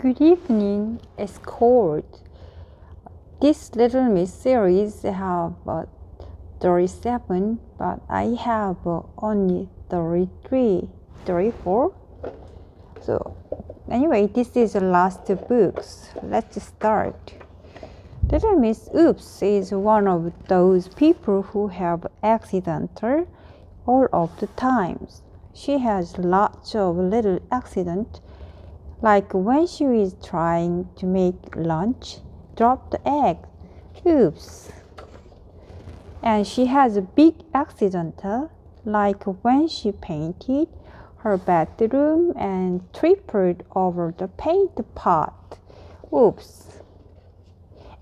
Good evening. It's cold. This Little Miss series have 37, but I have only 33, 34. So anyway, this is the last books. Let's start. Little Miss Oops is one of those people who have accidents all of the times. She has lots of little accidents, like when she is trying to make lunch, drop the egg. Oops. And she has a big accident, like when she painted her bedroom and tripped over the paint pot. Oops.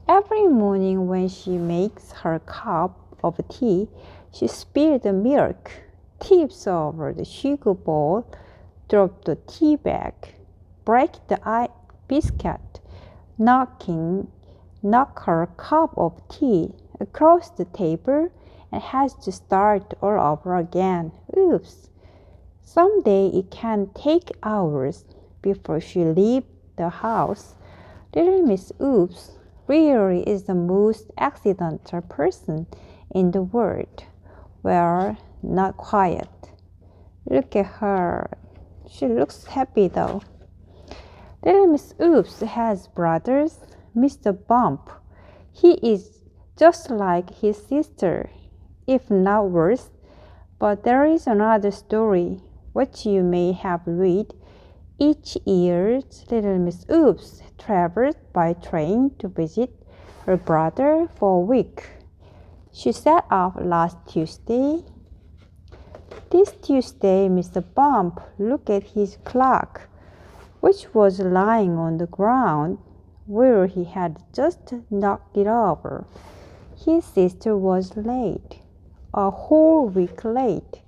Every morning when she makes her cup of tea, she spills the milk, tips over the sugar bowl, drops the tea bag, breaks the biscuit, knock her cup of tea across the table, and has to start all over again. Oops. Someday it can take hours before she leaves the house. Little Miss Oops really is the most accidental person in the world. Well, not quiet. Look at her. She looks happy though. Little Miss Oops has brothers, Mr. Bump. He is just like his sister, if not worse. But there is another story, which you may have read. Each year, Little Miss Oops travels by train to visit her brother for a week. She set off last Tuesday. This Tuesday, Mr. Bump looked at his clock, which was lying on the ground where he had just knocked it over. His sister was late, a whole week late.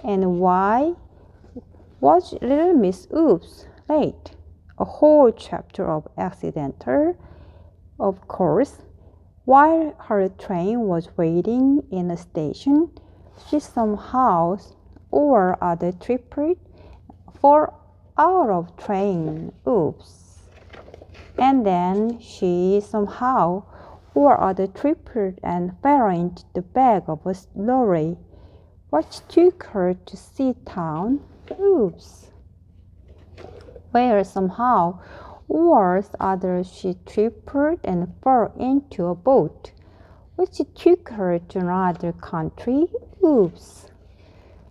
And why was Little Miss Oops late? A whole chapter of accidental, of course. While her train was waiting in a station, she somehow or other tripped, for out of train. Oops. And then she somehow or other tripped and fell into the back of a lorry, which took her to Sea Town. Oops. Where somehow or other she tripped and fell into a boat, which took her to another country. Oops.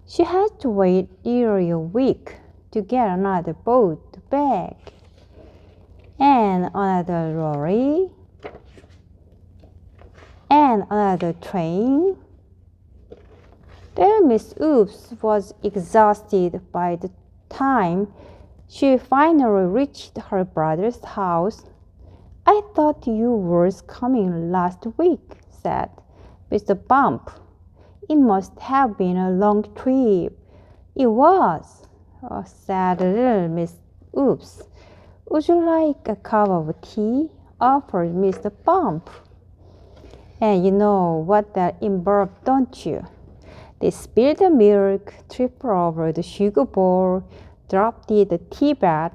She had to wait nearly a week to get another boat back, and another lorry, and another train. Little Miss Oops was exhausted by the time she finally reached her brother's house. "I thought you were coming last week," said Mr. Bump. "It must have been a long trip." "It was," said Little Miss Oops. "Would you like a cup of tea?" offered Mr. Bump. And you know what that involved, don't you? They spilled the milk, tripped over the sugar bowl, dropped the tea bag,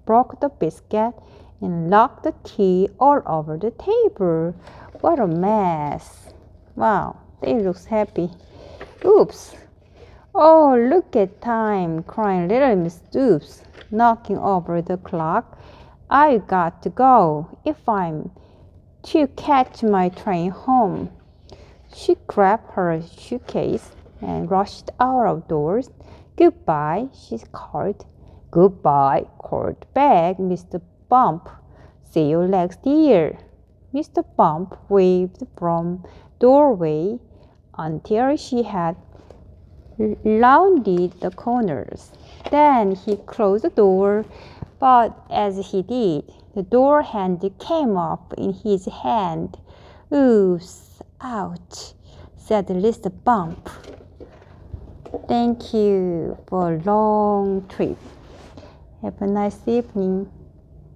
broke the biscuit, and knocked the tea all over the table. What a mess. Wow, they look happy. Oops. "Oh, look at time," cried Little Miss Oops, knocking over the clock. "I've got to go if I'm to catch my train home." She grabbed her suitcase and rushed out of doors. "Goodbye," she called. "Goodbye," called back Mr. Bump. "See you next year." Mr. Bump waved from doorway until she had rounded the corners. Then he closed the door, but as he did, the door handle came off in his hand. "Oops, ouch," said Mr. Bump. Thank you for a long trip. Have a nice evening.